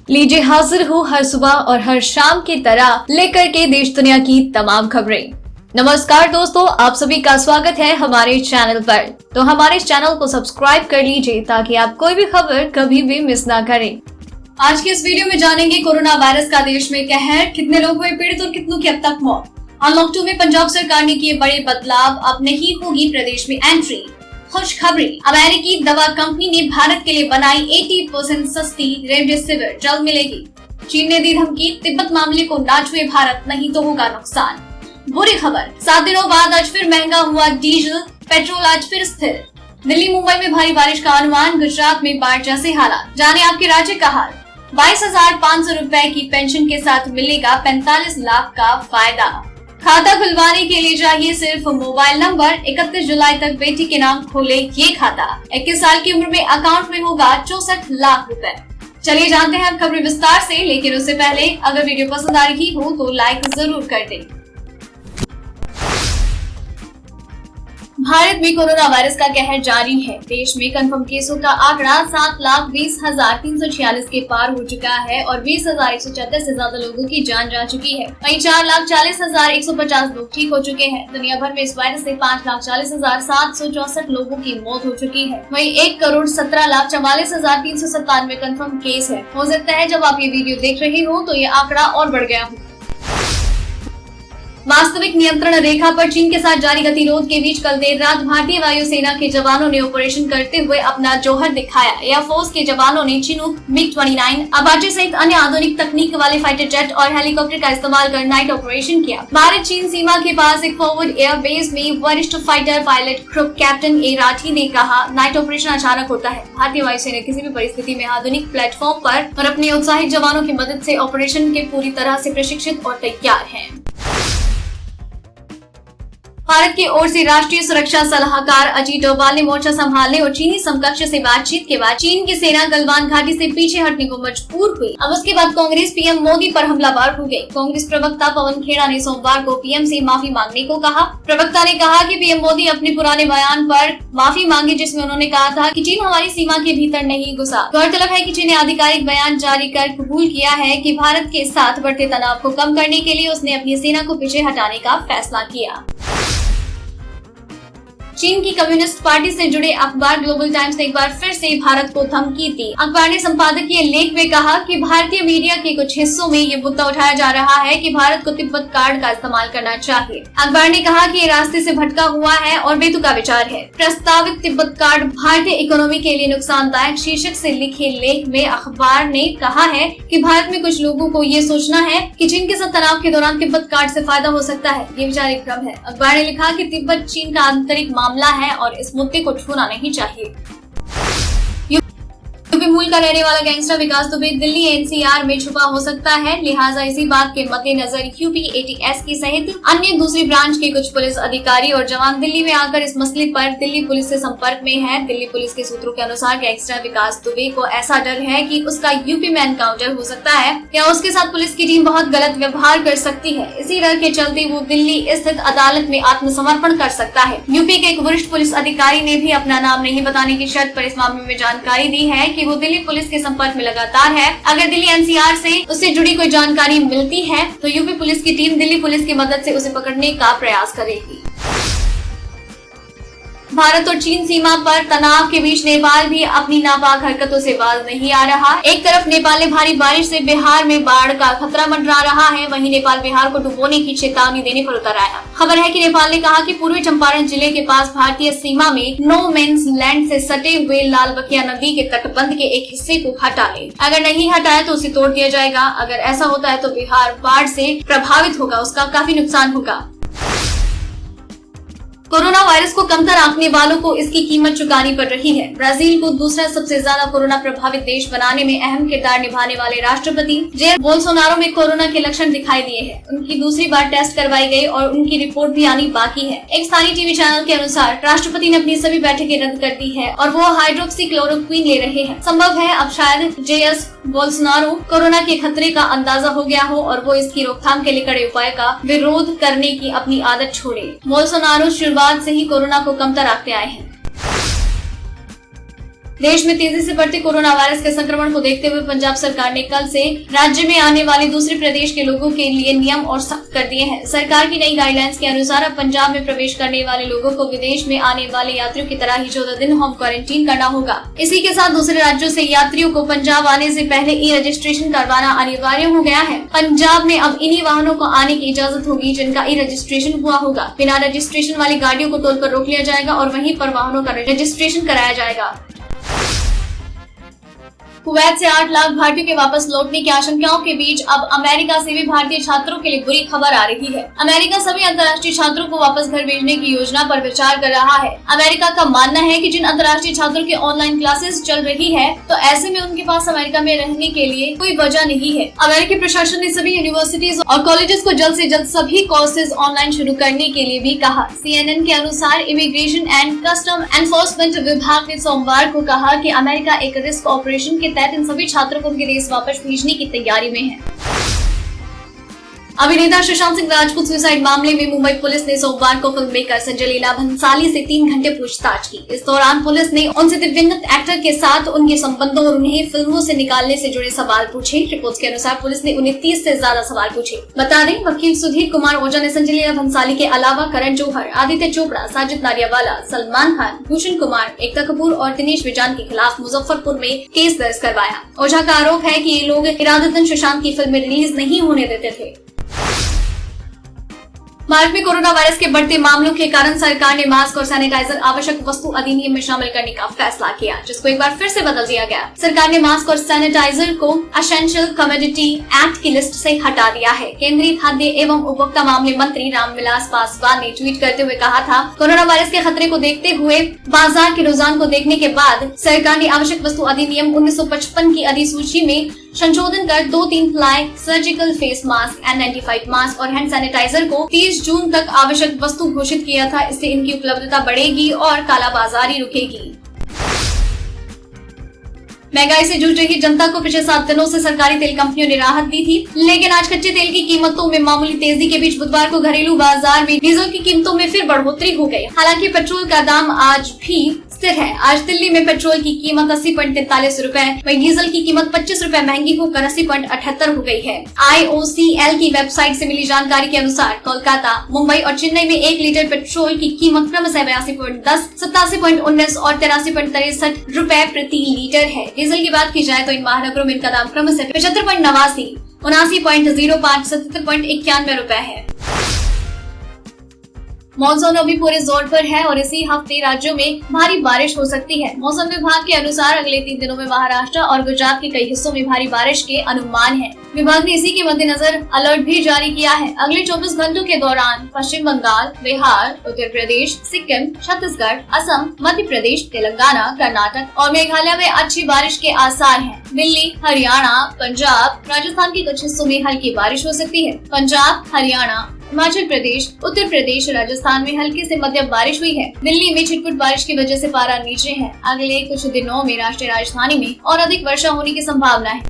लीजिए हाजिर हूँ हर सुबह और हर शाम की तरह लेकर के देश दुनिया की तमाम खबरें। नमस्कार दोस्तों, आप सभी का स्वागत है हमारे चैनल पर। तो हमारे चैनल को सब्सक्राइब कर लीजिए ताकि आप कोई भी खबर कभी भी मिस ना करें। आज की इस वीडियो में जानेंगे कोरोना वायरस का देश में कहर, कितने लोग हुए पीड़ित और कितनों की अब तक मौत। अनलॉक 2 में पंजाब सरकार ने किए बड़े बदलाव, अब नहीं होगी प्रदेश में एंट्री। खुशखबरी, अमेरिकी दवा कंपनी ने भारत के लिए बनाई 80% सस्ती रेमडेसिविर, जल्द मिलेगी। चीन ने दी धमकी, तिब्बत मामले को ना छुए भारत, नहीं तो होगा नुकसान। बुरी खबर, 7 दिनों बाद आज फिर महंगा हुआ डीजल, पेट्रोल आज फिर स्थिर। दिल्ली मुंबई में भारी बारिश का अनुमान, गुजरात में बाढ़ जैसे हालात। जाने आपके राज्य का हाल। 22,500 रुपए की पेंशन के साथ मिलेगा 45 लाख का फायदा। खाता खुलवाने के लिए चाहिए सिर्फ मोबाइल नंबर। 31 जुलाई तक बेटी के नाम खोले ये खाता। 21 साल की उम्र में अकाउंट में होगा 64 लाख रुपए। चलिए जानते हैं अब खबरें विस्तार से, लेकिन उससे पहले अगर वीडियो पसंद आ रही हो तो लाइक जरूर कर दें। भारत में कोरोना वायरस का कहर जारी है। देश में कंफर्म केसों का आंकड़ा 7,20,346 के पार हो चुका है और 20,174 से ज्यादा लोगों की जान जा चुकी है। वहीं 4,40,150 लोग ठीक हो चुके हैं। दुनिया भर में इस वायरस से 5,40,764 लोगों की मौत हो चुकी है। वहीं 1,17,44,397 कंफर्म केस है। हो सकता है जब आप ये वीडियो देख रहे हो तो ये आंकड़ा और बढ़ गया हो। वास्तविक नियंत्रण रेखा पर चीन के साथ जारी गतिरोध के बीच कल देर रात भारतीय वायुसेना के जवानों ने ऑपरेशन करते हुए अपना जौहर दिखाया। एयरफोर्स के जवानों ने चिनूक MiG-29, अपाचे सहित अन्य आधुनिक तकनीक वाले फाइटर जेट और हेलीकॉप्टर का इस्तेमाल कर नाइट ऑपरेशन किया। भारत चीन सीमा के पास एक फॉरवर्ड एयर बेस में वरिष्ठ फाइटर पायलट ग्रुप कैप्टन ए राठी ने कहा, नाइट ऑपरेशन अचानक होता है। भारतीय वायुसेना किसी भी परिस्थिति में आधुनिक प्लेटफॉर्म पर और अपने उत्साहित जवानों की मदद से ऑपरेशन के पूरी तरह से प्रशिक्षित और तैयार है। भारत की ओर से राष्ट्रीय सुरक्षा सलाहकार अजीत डोभाल ने मोर्चा संभालने और चीनी समकक्ष से बातचीत के बाद चीन की सेना गलवान घाटी से पीछे हटने को मजबूर हुई। अब उसके बाद कांग्रेस पीएम मोदी पर हमलावर हो गई। कांग्रेस प्रवक्ता पवन खेड़ा ने सोमवार को पीएम से माफी मांगने को कहा। प्रवक्ता ने कहा कि पीएम मोदी अपने पुराने बयान पर माफी मांगे जिसमें उन्होंने कहा था कि चीन हमारी सीमा के भीतर नहीं घुसा। गौरतलब है कि चीन ने आधिकारिक बयान जारी कर कबूल किया है कि भारत के साथ बढ़ते तनाव को कम करने के लिए उसने अपनी सेना को पीछे हटाने का फैसला किया। चीन की कम्युनिस्ट पार्टी से जुड़े अखबार ग्लोबल टाइम्स ने एक बार फिर से भारत को धमकी दी। अखबार ने संपादकीय लेख में कहा कि भारतीय मीडिया के कुछ हिस्सों में ये मुद्दा उठाया जा रहा है कि भारत को तिब्बत कार्ड का इस्तेमाल करना चाहिए। अखबार ने कहा कि ये रास्ते से भटका हुआ है और बेतुका विचार है। प्रस्तावित तिब्बत कार्ड भारतीय इकोनॉमी के लिए नुकसानदायक शीर्षक से लिखे लेख में अखबार ने कहा है कि भारत में कुछ लोगों को ये सोचना है कि चीन के साथ तनाव के दौरान तिब्बत कार्ड से फायदा हो सकता है। ये विचार एक भ्रम है। अखबार ने लिखा कि तिब्बत चीन का आंतरिक मामला है और इस मुद्दे को छूना नहीं चाहिए। यूपी मूल का रहने वाला गैंगस्टर विकास दुबे दिल्ली एनसीआर में छुपा हो सकता है, लिहाजा इसी बात के मद्देनजर यूपी एटीएस सहित अन्य दूसरी ब्रांच के कुछ पुलिस अधिकारी और जवान दिल्ली में आकर इस मसले पर दिल्ली पुलिस से संपर्क में है। दिल्ली पुलिस के सूत्रों के अनुसार गैंगस्टर विकास दुबे को ऐसा डर है कि उसका यूपी में एनकाउंटर हो सकता है या उसके साथ पुलिस की टीम बहुत गलत व्यवहार कर सकती है। इसी डर के चलते वो दिल्ली स्थित अदालत में आत्मसमर्पण कर सकता है। यूपी के एक वरिष्ठ पुलिस अधिकारी ने भी अपना नाम नहीं बताने की शर्त पर इस मामले में जानकारी दी है कि वो दिल्ली पुलिस के संपर्क में लगातार है। अगर दिल्ली एनसीआर से उससे जुड़ी कोई जानकारी मिलती है तो यूपी पुलिस की टीम दिल्ली पुलिस की मदद से उसे पकड़ने का प्रयास करेगी। भारत और चीन सीमा पर तनाव के बीच नेपाल भी अपनी नापाक हरकतों से बाज नहीं आ रहा। एक तरफ नेपाल ने भारी बारिश से बिहार में बाढ़ का खतरा मंडरा रहा है, वहीं नेपाल बिहार को डुबोने की चेतावनी देने पर उतर आया। खबर है कि नेपाल ने कहा कि पूर्वी चंपारण जिले के पास भारतीय सीमा में नो मेंस लैंड से सटे हुए लाल बकिया नदी के तटबंध के एक हिस्से को हटा ले। अगर नहीं हटाया तो उसे तोड़ दिया जाएगा। अगर ऐसा होता है तो बिहार बाढ़ से प्रभावित होगा, उसका काफी नुकसान होगा। कोरोना वायरस को कमतर आंकने वालों को इसकी कीमत चुकानी पड़ रही है। ब्राजील को दूसरा सबसे ज्यादा कोरोना प्रभावित देश बनाने में अहम किरदार निभाने वाले राष्ट्रपति जेयर बोल्सोनारो में कोरोना के लक्षण दिखाई दिए हैं। उनकी दूसरी बार टेस्ट करवाई गई और उनकी रिपोर्ट भी आनी बाकी है। एक स्थानीय टीवी चैनल के अनुसार राष्ट्रपति ने अपनी सभी बैठकें रद्द कर दी है और वो हाइड्रोक्सीक्लोरोक्विन ले रहे हैं। संभव है अब शायद जेयर बोल्सोनारो कोरोना के खतरे का अंदाजा हो गया हो और वो इसकी रोकथाम के लिए कड़े उपाय का विरोध करने की अपनी आदत छोड़े। बोल्सोनारो शुरुआत से ही कोरोना को कमतर आंकते आए हैं। देश में तेजी से बढ़ते कोरोना वायरस के संक्रमण को देखते हुए पंजाब सरकार ने कल से राज्य में आने वाले दूसरे प्रदेश के लोगों के लिए नियम और सख्त कर दिए हैं। सरकार की नई गाइडलाइंस के अनुसार अब पंजाब में प्रवेश करने वाले लोगों को विदेश में आने वाले यात्रियों की तरह ही 14 दिन होम क्वारंटीन करना होगा। इसी के साथ दूसरे राज्यों से यात्रियों को पंजाब आने से पहले ई रजिस्ट्रेशन करवाना अनिवार्य हो गया है। पंजाब में अब इन्हीं वाहनों को आने की इजाजत होगी जिनका ई रजिस्ट्रेशन हुआ होगा। बिना रजिस्ट्रेशन वाली गाड़ियों को टोल पर रोक लिया जाएगा और वहीं पर वाहनों का रजिस्ट्रेशन कराया जाएगा। कुवैत से 8 लाख भारतीयों के वापस लौटने की आशंकाओं के बीच अब अमेरिका से भी भारतीय छात्रों के लिए बुरी खबर आ रही है। अमेरिका सभी अंतर्राष्ट्रीय छात्रों को वापस घर भेजने की योजना पर विचार कर रहा है। अमेरिका का मानना है कि जिन अंतर्राष्ट्रीय छात्रों की ऑनलाइन क्लासेस चल रही है तो ऐसे में उनके पास अमेरिका में रहने के लिए कोई वजह नहीं है। अमेरिकी प्रशासन ने सभी यूनिवर्सिटीज और कॉलेजेस को जल्द से जल्द सभी कोर्सेज ऑनलाइन शुरू करने के लिए भी कहा। CNN के अनुसार इमिग्रेशन एंड कस्टम एनफोर्समेंट विभाग ने सोमवार को कहा कि अमेरिका एक रिस्क ऑपरेशन के तहत इन सभी छात्रों को उनके देश वापस भेजने की तैयारी में है। अभिनेता सुशांत सिंह राजपूत सुसाइड मामले में मुंबई पुलिस ने सोमवार को फिल्म मेकर संजय लीला भंसाली से 3 घंटे पूछताछ की। इस दौरान पुलिस ने उनसे दिवंगत एक्टर के साथ उनके संबंधों और उन्हें फिल्मों से निकालने से जुड़े सवाल पूछे। रिपोर्ट के अनुसार पुलिस ने उन्हें 30 से ज्यादा सवाल पूछे। बता दें, वकील सुधीर कुमार ओझा ने संजय लीला भंसाली के अलावा करण जौहर, आदित्य चोपड़ा, साजिद नाडियावाला, सलमान खान, भूषण कुमार, एकता कपूर और दिनेश विजान के खिलाफ मुजफ्फरपुर में केस दर्ज करवाया। ओझा का आरोप है कि ये लोग इरादतन सुशांत की फिल्में रिलीज नहीं होने देते थे। भारत में कोरोना वायरस के बढ़ते मामलों के कारण सरकार ने मास्क और सैनिटाइजर आवश्यक वस्तु अधिनियम में शामिल करने का फैसला किया, जिसको एक बार फिर से बदल दिया गया। सरकार ने मास्क और सैनिटाइजर को एसेंशियल कमोडिटी एक्ट की लिस्ट से हटा दिया है। केंद्रीय खाद्य एवं उपभोक्ता मामले मंत्री रामविलास पासवान ने ट्वीट करते हुए कहा था, कोरोना वायरस के खतरे को देखते हुए बाजार के रुझान को देखने के बाद सरकार ने आवश्यक वस्तु अधिनियम 1955 की अधिसूची में संशोधन कर 2-3 ply surgical face mask, N95 mask और हैंड सैनिटाइजर को 30 जून तक आवश्यक वस्तु घोषित किया था। इससे इनकी उपलब्धता बढ़ेगी और कालाबाजारी रुकेगी। महंगाई से जूझ रही जनता को पिछले 7 दिनों से सरकारी तेल कंपनियों ने राहत दी थी, लेकिन आज कच्चे तेल की कीमतों में मामूली तेजी के बीच बुधवार को घरेलू बाजार में डीजल की कीमतों में फिर बढ़ोतरी हो गई। हालांकि पेट्रोल का दाम आज भी स्थिर है। आज दिल्ली में पेट्रोल की कीमत 80.43 रुपए, वहीं डीजल की कीमत 25 रुपए महंगी होकर 80.78 हो गई है। IOCL की वेबसाइट से मिली जानकारी के अनुसार कोलकाता, मुंबई और चेन्नई में 1 लीटर पेट्रोल की कीमत क्रमशः 82.10, 87.19 और 83.63 रुपए प्रति लीटर है। डीजल की बात की जाए तो इन महानगरों में इनका दाम क्रमशः 75.89, 79.05, 77.91 रुपए है। मॉनसून अभी पूरे जोर पर है और इसी हफ्ते राज्यों में भारी बारिश हो सकती है। मौसम विभाग के अनुसार अगले 3 दिनों में महाराष्ट्र और गुजरात के कई हिस्सों में भारी बारिश के अनुमान है। विभाग ने इसी के मद्देनजर अलर्ट भी जारी किया है। अगले 24 घंटों के दौरान पश्चिम बंगाल, बिहार, उत्तर प्रदेश, सिक्किम, छत्तीसगढ़, असम, मध्य प्रदेश, तेलंगाना, कर्नाटक और मेघालय में अच्छी बारिश के आसार हैं। दिल्ली, हरियाणा, पंजाब, राजस्थान के कुछ हिस्सों में हल्की बारिश हो सकती है। पंजाब, हरियाणा, हिमाचल प्रदेश, उत्तर प्रदेश, राजस्थान में हल्की से मध्यम बारिश हुई है। दिल्ली में छिटपुट बारिश की वजह से पारा नीचे है। अगले कुछ दिनों में राष्ट्रीय राजधानी में और अधिक वर्षा होने की संभावना है।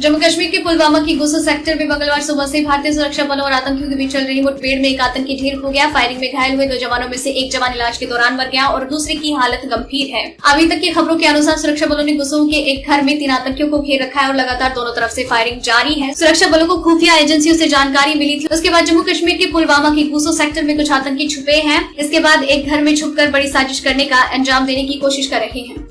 जम्मू कश्मीर के पुलवामा की गुसो सेक्टर में मंगलवार सुबह से भारतीय सुरक्षा बलों और आतंकियों के बीच चल रही मुठभेड़ में एक आतंकी ढेर हो गया। फायरिंग में घायल हुए 2 जवानों में से एक जवान इलाज के दौरान मर गया और दूसरे की हालत गंभीर है। अभी तक की खबरों के अनुसार सुरक्षा बलों ने गुसो के एक घर में 3 आतंकियों को घेर रखा है और लगातार दोनों तरफ से फायरिंग जारी है। सुरक्षा बलों को खुफिया एजेंसियों से जानकारी मिली थी। उसके बाद जम्मू कश्मीर के पुलवामा की गुसो सेक्टर में कुछ आतंकी छुपे हैं। इसके बाद एक घर में छुपकर बड़ी साजिश करने का अंजाम देने की कोशिश कर रहे हैं।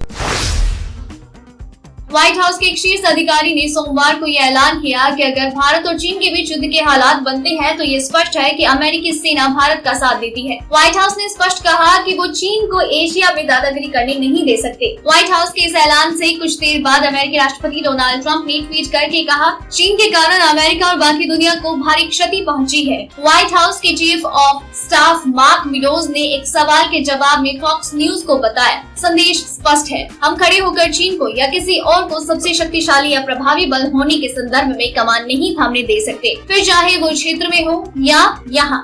व्हाइट हाउस के एक शीर्ष अधिकारी ने सोमवार को यह ऐलान किया कि अगर भारत और चीन के बीच युद्ध के हालात बनते हैं तो ये स्पष्ट है कि अमेरिकी सेना भारत का साथ देती है। व्हाइट हाउस ने स्पष्ट कहा कि वो चीन को एशिया में दादागिरी करने नहीं दे सकते। व्हाइट हाउस के इस ऐलान से कुछ देर बाद अमेरिकी राष्ट्रपति डोनाल्ड ट्रंप ने ट्वीट करके कहा, चीन के कारण अमेरिका और बाकी दुनिया को भारी क्षति पहुंची है। व्हाइट हाउस के chief of staff mark meadows ने एक सवाल के जवाब में फॉक्स न्यूज को बताया, संदेश स्पष्ट है, हम खड़े होकर चीन को या किसी और को सबसे शक्तिशाली या प्रभावी बल होने के संदर्भ में कमान नहीं थामने दे सकते, फिर चाहे वो क्षेत्र में हो या यहाँ।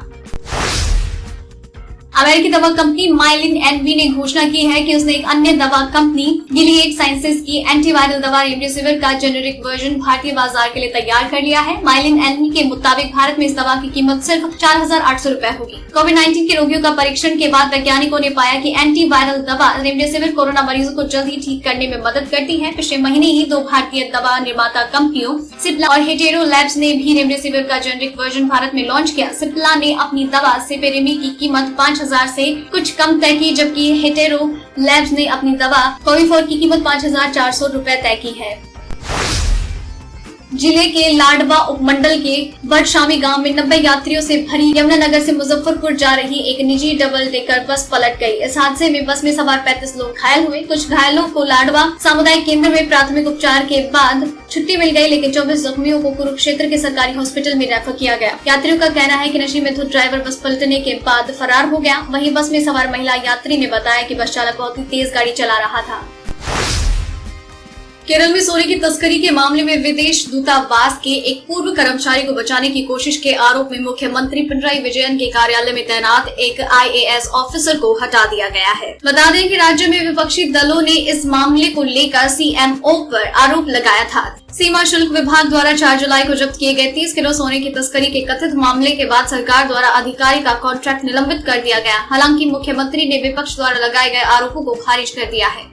अमेरिकी दवा कंपनी माइलिन एनवी ने घोषणा की है कि उसने एक अन्य दवा कंपनी गिलिएड साइंसेज की एंटीवायरल दवा रेमडेसिविर का जेनेरिक वर्जन भारतीय बाजार के लिए तैयार कर लिया है। माइलिन एनवी के मुताबिक भारत में इस दवा की कीमत सिर्फ 4,800 रुपए होगी। कोविड-19 के रोगियों का परीक्षण के बाद वैज्ञानिकों ने पाया कि एंटीवायरल दवा रेमडेसिविर कोरोना मरीजों को जल्द ही ठीक करने में मदद करती है। पिछले महीने ही 2 भारतीय दवा निर्माता कंपनियों सिप्ला और हेटेरो लैब्स ने भी रेमडेसिविर का जेनेरिक वर्जन भारत में लॉन्च किया। सिप्ला ने अपनी दवा सिपेरेमी की कीमत 5,000 से कुछ कम तय की, जबकि हेटेरो लैब्स ने अपनी दवा कोविफोर की कीमत 5,400 रुपए तय की है। जिले के लाडवा उपमंडल के बड़शामी गांव में 90 यात्रियों से भरी यमुनानगर से मुजफ्फरपुर जा रही एक निजी डबल डेकर बस पलट गई। इस हादसे में बस में सवार 35 लोग घायल हुए। कुछ घायलों को लाडवा सामुदायिक केंद्र में प्राथमिक उपचार के बाद छुट्टी मिल गई, लेकिन 24 जख्मियों को कुरुक्षेत्र के सरकारी हॉस्पिटल में रेफर किया गया। यात्रियों का कहना है कि नशे में धुत ड्राइवर बस पलटने के बाद फरार हो गया। वहीं बस में सवार महिला यात्री ने बताया कि बस चालक बहुत ही तेज गाड़ी चला रहा था। केरल में सोने की तस्करी के मामले में विदेश दूतावास के एक पूर्व कर्मचारी को बचाने की कोशिश के आरोप में मुख्यमंत्री पिनराई विजयन के कार्यालय में तैनात एक IAS ऑफिसर को हटा दिया गया है। बता दें कि राज्य में विपक्षी दलों ने इस मामले को लेकर CMO पर आरोप लगाया था। सीमा शुल्क विभाग द्वारा 4 जुलाई को जब्त किए गए 30 किलो सोने की तस्करी के कथित मामले के बाद सरकार द्वारा अधिकारी का कॉन्ट्रैक्ट निलंबित कर दिया गया। हालांकि मुख्यमंत्री ने विपक्ष द्वारा लगाए गए आरोपों को खारिज कर दिया है।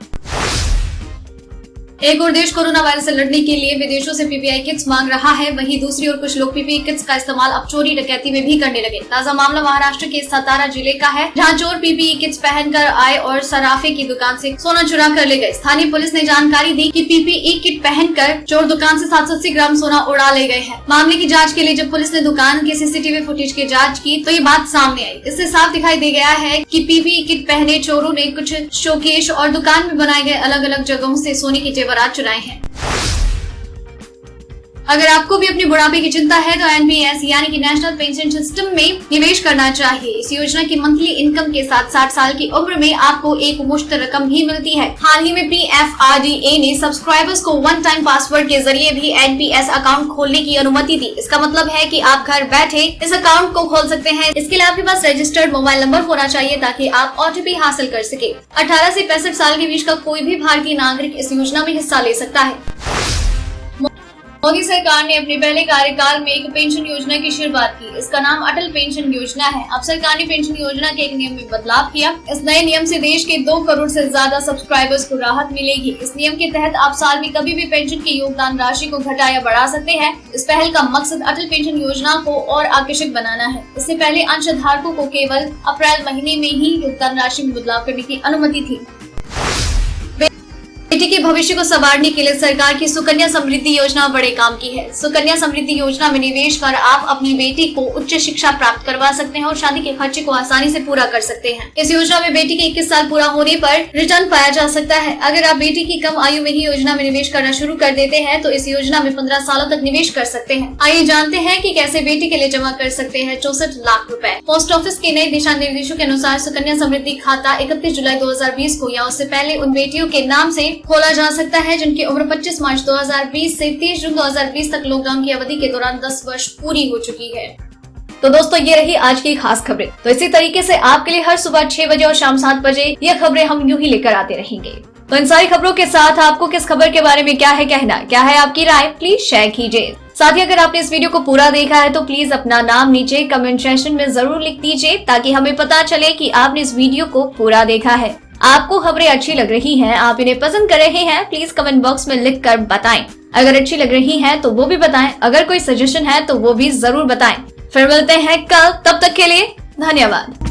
एक और देश कोरोना वायरस से लड़ने के लिए विदेशों से PPE किट्स मांग रहा है, वहीं दूसरी ओर कुछ लोग PPE किट्स का इस्तेमाल अब चोरी डकैती में भी करने लगे। ताजा मामला महाराष्ट्र के सतारा जिले का है, जहां चोर PPE किट्स पहनकर आए और सराफे की दुकान से सोना चुरा कर ले गए। स्थानीय पुलिस ने जानकारी दी कि PPE किट पहनकर चोर दुकान से 780 ग्राम सोना उड़ा ले गए हैं। मामले की जाँच के लिए जब पुलिस ने दुकान के CCTV फुटेज की जाँच की तो ये बात सामने आई। इससे साफ दिखाई दे गया है कि PPE किट पहने चोरों ने कुछ शोकेश और दुकान में बनाए गए अलग अलग जगहों से सोने के जेवरात चुराए हैं। अगर आपको भी अपने बुढ़ापे की चिंता है तो NPS यानी कि नेशनल पेंशन सिस्टम में निवेश करना चाहिए। इस योजना की मंथली इनकम के साथ 60 साल की उम्र में आपको एक मुश्त रकम भी मिलती है। हाल ही में PFRDA ने सब्सक्राइबर्स को वन टाइम पासवर्ड के जरिए भी NPS अकाउंट खोलने की अनुमति दी। इसका मतलब है कि आप घर बैठे इस अकाउंट को खोल सकते हैं। इसके लिए आपके पास रजिस्टर्ड मोबाइल नंबर होना चाहिए ताकि आप OTP हासिल कर सके। 18 से 65 साल के बीच का कोई भी भारतीय नागरिक इस योजना में हिस्सा ले सकता है। मोदी सरकार ने अपने पहले कार्यकाल में एक पेंशन योजना की शुरुआत की। इसका नाम अटल पेंशन योजना है। अब सरकार ने पेंशन योजना के एक नियम में बदलाव किया। इस नए नियम से देश के 2 करोड़ से ज्यादा सब्सक्राइबर्स को राहत मिलेगी। इस नियम के तहत आप साल में कभी भी पेंशन की योगदान राशि को घटा या बढ़ा सकते हैं। इस पहल का मकसद अटल पेंशन योजना को और आकर्षक बनाना है। इससे पहले अंशधारकों को केवल अप्रैल महीने में ही योगदान राशि में बदलाव करने की अनुमति थी। बेटी के भविष्य को संवारने के लिए सरकार की सुकन्या समृद्धि योजना बड़े काम की है। सुकन्या समृद्धि योजना में निवेश कर आप अपनी बेटी को उच्च शिक्षा प्राप्त करवा सकते हैं और शादी के खर्चे को आसानी से पूरा कर सकते हैं। इस योजना में बेटी के 21 साल पूरा होने पर रिटर्न पाया जा सकता है। अगर आप बेटी की कम आयु में ही योजना में निवेश करना शुरू कर देते हैं तो इस योजना में 15 सालों तक निवेश कर सकते हैं। आइए जानते हैं कि कैसे बेटी के लिए जमा कर सकते हैं 64 लाख रुपए। पोस्ट ऑफिस के नए दिशा निर्देशों के अनुसार सुकन्या समृद्धि खाता 31 जुलाई 2020 को या उससे पहले उन बेटियों के नाम से खोला जा सकता है जिनकी उम्र 25 मार्च 2020 से 30 जून 2020 तक लॉकडाउन की अवधि के दौरान 10 वर्ष पूरी हो चुकी है। तो दोस्तों ये रही आज की खास खबरें। तो इसी तरीके से आपके लिए हर सुबह 6 बजे और शाम 7 बजे ये खबरें हम यूं ही लेकर आते रहेंगे। तो इन सारी खबरों के साथ आपको किस खबर के बारे में क्या है कहना, क्या है आपकी राय, प्लीज शेयर कीजिए। साथ ही अगर आपने इस वीडियो को पूरा देखा है तो प्लीज अपना नाम नीचे कमेंट सेक्शन में जरूर लिख दीजिए ताकि हमें पता चले कि आपने इस वीडियो को पूरा देखा है। आपको खबरें अच्छी लग रही हैं, आप इन्हें पसंद कर रहे हैं, प्लीज कमेंट बॉक्स में लिख कर बताएं। अगर अच्छी लग रही हैं तो वो भी बताएं, अगर कोई सजेशन है तो वो भी जरूर बताएं। फिर मिलते हैं कल, तब तक के लिए धन्यवाद।